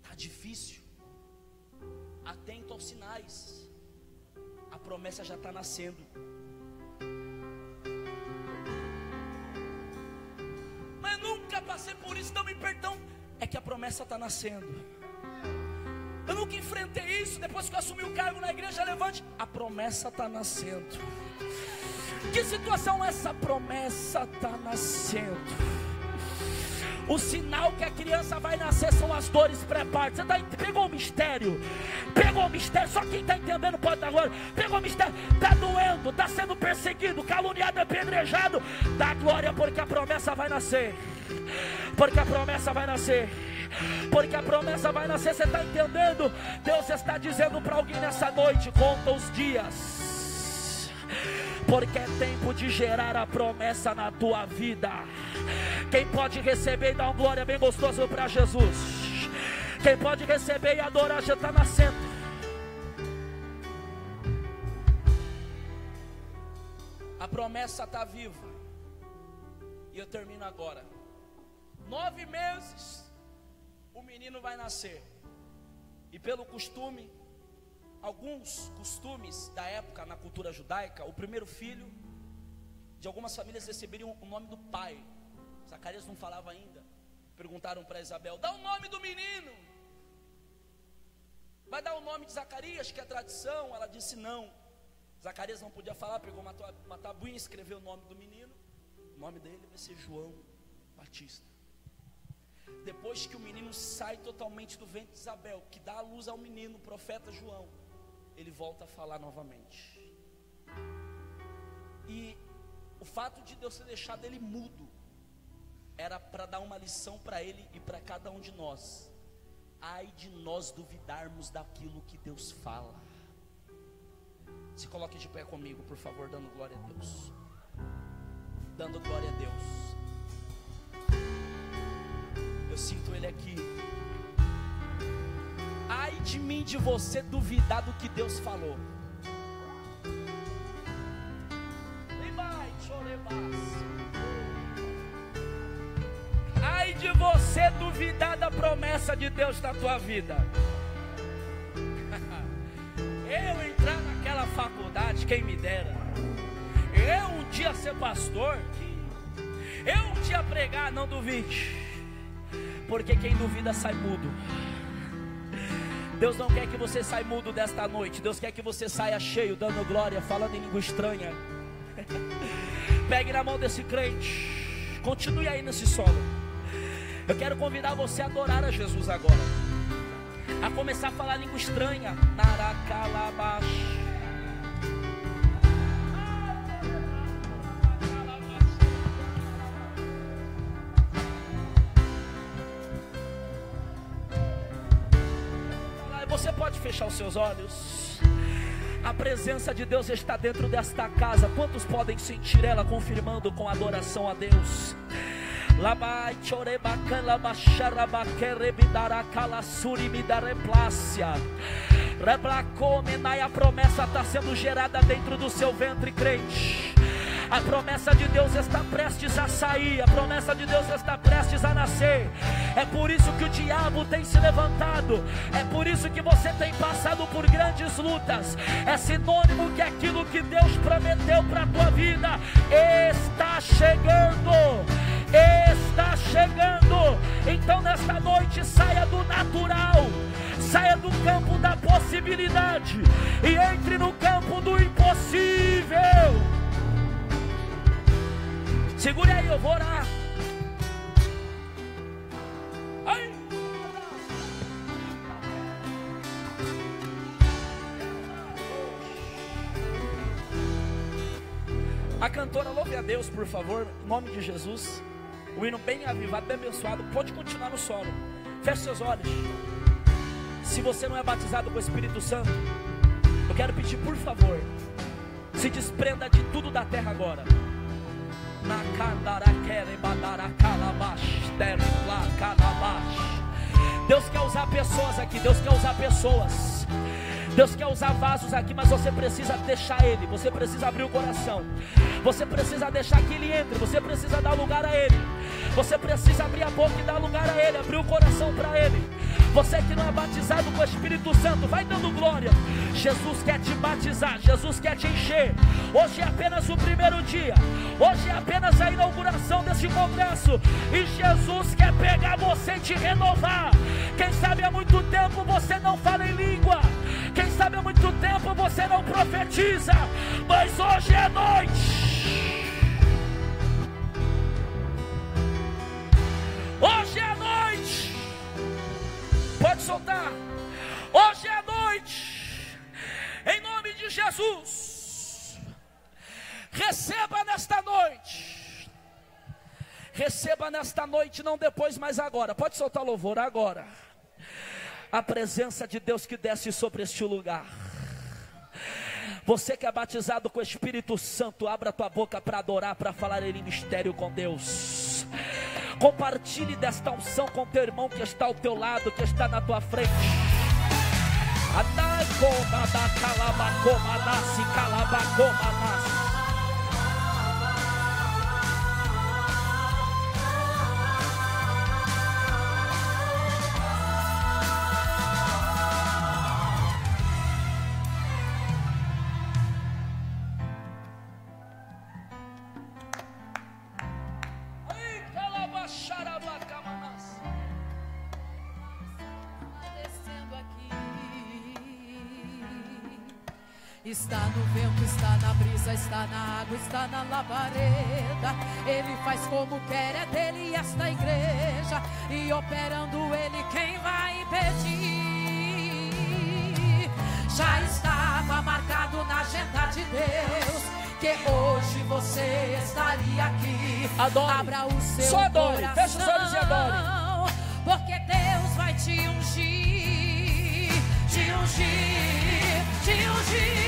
Está difícil? Atento aos sinais. A promessa já está nascendo. Mas nunca passei por isso, não me perdão. É que a promessa está nascendo. Eu nunca enfrentei isso. Depois que eu assumi o cargo na igreja Levante, a promessa está nascendo. Que situação é essa? A promessa está nascendo. O sinal que a criança vai nascer são as dores pré-parto. Você pegou o mistério? Pegou o mistério? Só quem está entendendo pode dar glória. Pegou o mistério? Está doendo, está sendo perseguido, caluniado, apedrejado. Dá glória, porque a promessa vai nascer. Porque a promessa vai nascer. Porque a promessa vai nascer. Você está entendendo? Deus está dizendo para alguém nessa noite: conta os dias, porque é tempo de gerar a promessa na tua vida. Quem pode receber e dar uma glória bem gostosa para Jesus? Quem pode receber e adorar já está nascendo. A promessa está viva. E eu termino agora. 9 meses o menino vai nascer. E pelo costume, alguns costumes da época na cultura judaica, o primeiro filho de algumas famílias receberiam o nome do pai. Zacarias não falava ainda. Perguntaram para Isabel: dá o nome do menino. Vai dar o nome de Zacarias, que é tradição? Ela disse não. Zacarias não podia falar, pegou uma tabuinha e escreveu o nome do menino. O nome dele vai ser João Batista. Depois que o menino sai totalmente do ventre de Isabel, que dá a luz ao menino, o profeta João, ele volta a falar novamente. E o fato de Deus ter deixado ele mudo era para dar uma lição para ele e para cada um de nós. Ai de nós duvidarmos daquilo que Deus fala. Se coloque de pé comigo, por favor, dando glória a Deus. Dando glória a Deus. Eu sinto Ele aqui. Ai de mim, de você duvidar do que Deus falou. Ai de você duvidar da promessa de Deus na tua vida. Eu entrar naquela faculdade, quem me dera. Eu um dia ser pastor. Eu um dia pregar, não duvide. Porque quem duvida sai mudo. Deus não quer que você saia mudo desta noite. Deus quer que você saia cheio, dando glória, falando em língua estranha. Pegue na mão desse crente. Continue aí nesse solo. Eu quero convidar você a adorar a Jesus agora. A começar a falar língua estranha. Naracalabash. Você pode fechar os seus olhos. A presença de Deus está dentro desta casa. Quantos podem sentir ela confirmando com adoração a Deus? A promessa está sendo gerada dentro do seu ventre, crente. A promessa de Deus está prestes a sair. A promessa de Deus está prestes a nascer. É por isso que o diabo tem se levantado. É por isso que você tem passado por grandes lutas. É sinônimo que aquilo que Deus prometeu para a tua vida está chegando. Está chegando. Então nesta noite saia do natural, saia do campo da possibilidade e entre no campo do impossível. Segure aí, eu vou orar. Ai. A cantora louve a Deus, por favor, em nome de Jesus. O hino bem avivado, bem abençoado. Pode continuar no solo. Feche seus olhos. Se você não é batizado com o Espírito Santo, eu quero pedir, por favor, se desprenda de tudo da terra agora. Deus quer usar pessoas aqui. Deus quer usar pessoas. Deus quer usar vasos aqui, mas você precisa deixar Ele. Você precisa abrir o coração. Você precisa deixar que Ele entre. Você precisa dar lugar a Ele. Você precisa abrir a boca e dar lugar a Ele. Abrir o coração para Ele. Você que não é batizado com o Espírito Santo, vai dando glória. Jesus quer te batizar. Jesus quer te encher. Hoje é apenas o primeiro dia. Hoje é apenas a inauguração desse congresso. E Jesus quer pegar você e te renovar. Quem sabe há muito tempo você não fala em língua. Quem sabe há muito tempo você não profetiza. Mas hoje é noite. Hoje Pode soltar. Hoje é a noite, em nome de Jesus. Receba nesta noite. Receba nesta noite, não depois, mas agora. Pode soltar o louvor agora. A presença de Deus que desce sobre este lugar. Você que é batizado com o Espírito Santo, abra a tua boca para adorar, para falar em mistério com Deus. Compartilhe desta unção com teu irmão que está ao teu lado, que está na tua frente. Está no vento, está na brisa, está na água, está na labareda. Ele faz como quer, é dele esta igreja. E operando ele, quem vai impedir? Já estava marcado na agenda de Deus que hoje você estaria aqui. Adore. Abra o seu Só adore. coração, Feche os olhos e adore. porque Deus vai te ungir, te ungir, te ungir.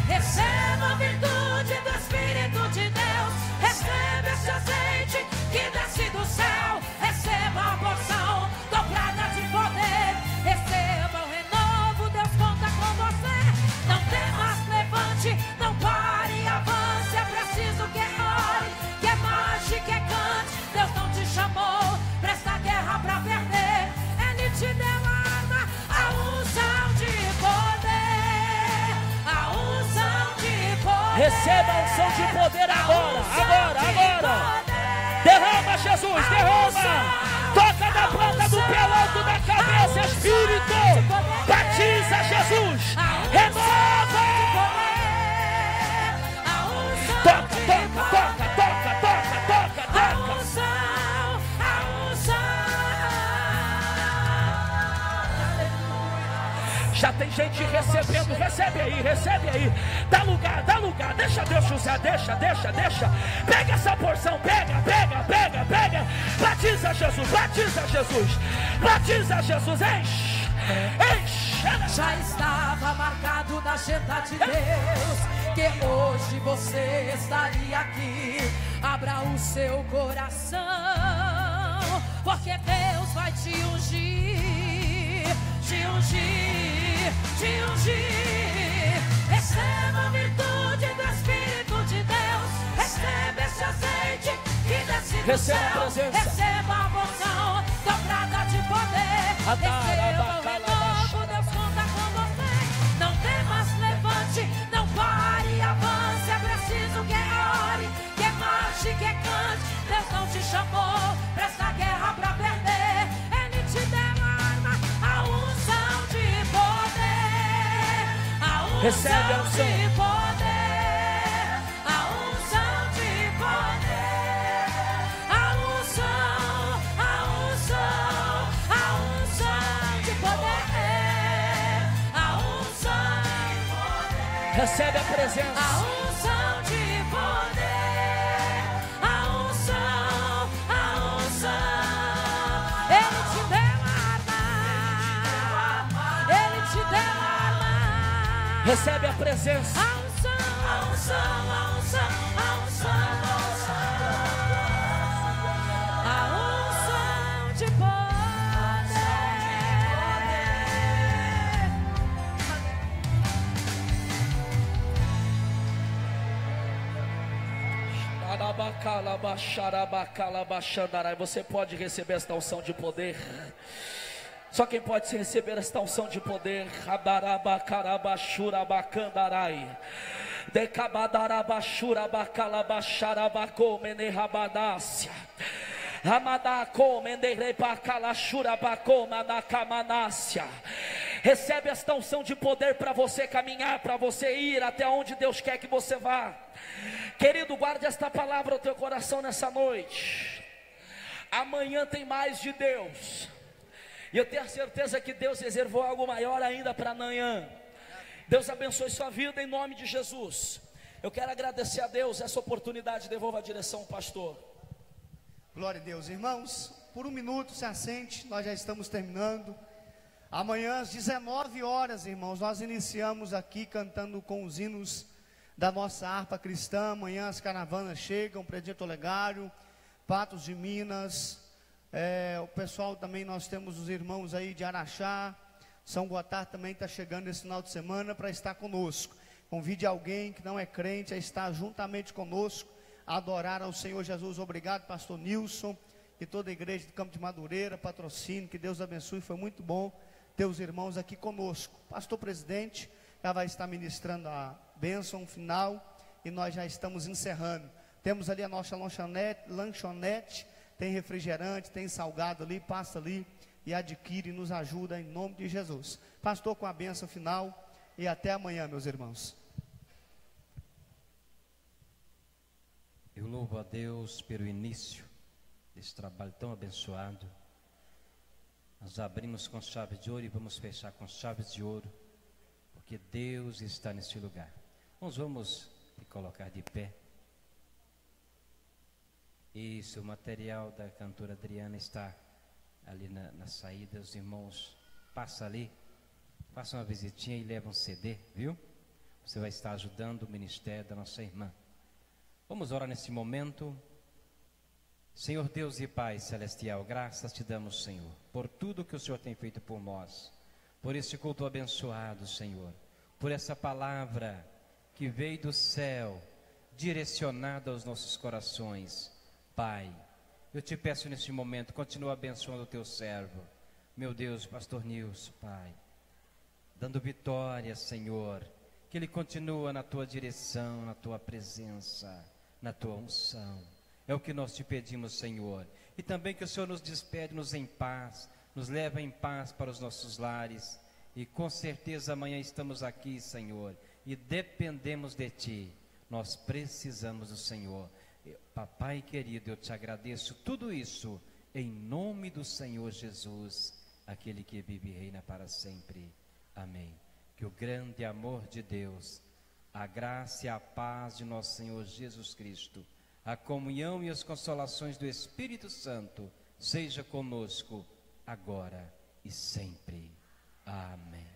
Receba a virtude do Espírito de Deus. Receba esse azeite que desce do céu. Receba a porção dobrada de poder. Receba o renovo, Deus conta com você. Não temas, levante, não pare, avance. É preciso que ore, que marche, que cante. Deus não te chamou pra esta guerra pra perder. Ele te deu a arma, a unção de poder, a unção de poder. Receba a unção de poder agora, agora, agora. Derrama, Jesus, derrama. Toca na planta do pé, alto da cabeça, Espírito. Batiza, Jesus. Renova. Toca, toca, toca, toca, toca, toca, toca. Já tem gente recebendo, recebe aí, dá lugar, deixa Deus usar, deixa, pega essa porção, pega, batiza Jesus, enche, Já estava marcado na agenda de Deus que hoje você estaria aqui. Abra o seu coração, porque Deus vai te ungir, te ungir, te ungir. Receba a virtude do Espírito de Deus. Receba esse azeite que desce do céu. Receba a porção dobrada de poder. Receba o renovo, Deus conta com você. Não temas, levante, não pare, avance. É preciso que ore, que marche, que cante. Deus não te chamou pra esta guerra pra perder. Ele te deu a arma, a unção de poder, a recebe a unção unção de poder, a unção de poder, a unção de poder, a unção de poder. Recebe a presença. A unção de poder, a unção. Ele te deu a arma, ele te deu a arma. Recebe a presença. A unção, a unção, a unção, a unção, a unção de poder. Você pode receber esta unção de poder. Só quem pode receber esta unção de poder. Recebe esta unção de poder para você caminhar, para você ir até onde Deus quer que você vá. Querido, guarde esta palavra no teu coração nessa noite. Amanhã tem mais de Deus. E eu tenho a certeza que Deus reservou algo maior ainda para amanhã. Deus abençoe sua vida em nome de Jesus. Eu quero agradecer a Deus essa oportunidade. Devolvo a direção ao pastor. Glória a Deus, irmãos. Por um minuto se assente, nós já estamos terminando. Amanhã às 19 horas, irmãos, nós iniciamos aqui cantando com os hinos da nossa harpa cristã. Amanhã as caravanas chegam, Predito Olegário, Patos de Minas, o pessoal também, nós temos os irmãos aí de Araxá, São Gotardo também está chegando esse final de semana para estar conosco. Convide alguém que não é crente a estar juntamente conosco, a adorar ao Senhor Jesus. Obrigado, pastor Nilson e toda a igreja do Campo de Madureira, patrocínio, que Deus abençoe. Foi muito bom ter os irmãos aqui conosco. Pastor presidente já vai estar ministrando a bênção final e nós já estamos encerrando. Temos ali a nossa lanchonete, tem refrigerante, tem salgado ali, passa ali e adquire e nos ajuda em nome de Jesus. Pastor, com a bênção final e até amanhã, meus irmãos. Eu louvo a Deus pelo início desse trabalho tão abençoado. Nós abrimos com chaves de ouro e vamos fechar com chaves de ouro, porque Deus está nesse lugar. Nós vamos te colocar de pé. Isso, o material da cantora Adriana está ali na saída. Os irmãos passam ali, façam uma visitinha e levam um CD, viu? Você vai estar ajudando o ministério da nossa irmã. Vamos orar nesse momento. Senhor Deus e Pai Celestial, graças te damos, Senhor, por tudo que o Senhor tem feito por nós, por esse culto abençoado, Senhor, por essa palavra que veio do céu, direcionada aos nossos corações. Pai, eu te peço neste momento, continua abençoando o teu servo, meu Deus, pastor Nilson, Pai, dando vitória, Senhor, que ele continua na tua direção, na tua presença, na tua unção. É o que nós te pedimos, Senhor. E também que o Senhor nos despede-nos em paz, nos leva em paz para os nossos lares. E com certeza amanhã estamos aqui, Senhor, e dependemos de Ti. Nós precisamos do Senhor. Papai querido, eu te agradeço tudo isso em nome do Senhor Jesus, aquele que vive e reina para sempre. Amém. Que o grande amor de Deus, a graça e a paz de nosso Senhor Jesus Cristo, a comunhão e as consolações do Espírito Santo seja conosco agora e sempre. Amém.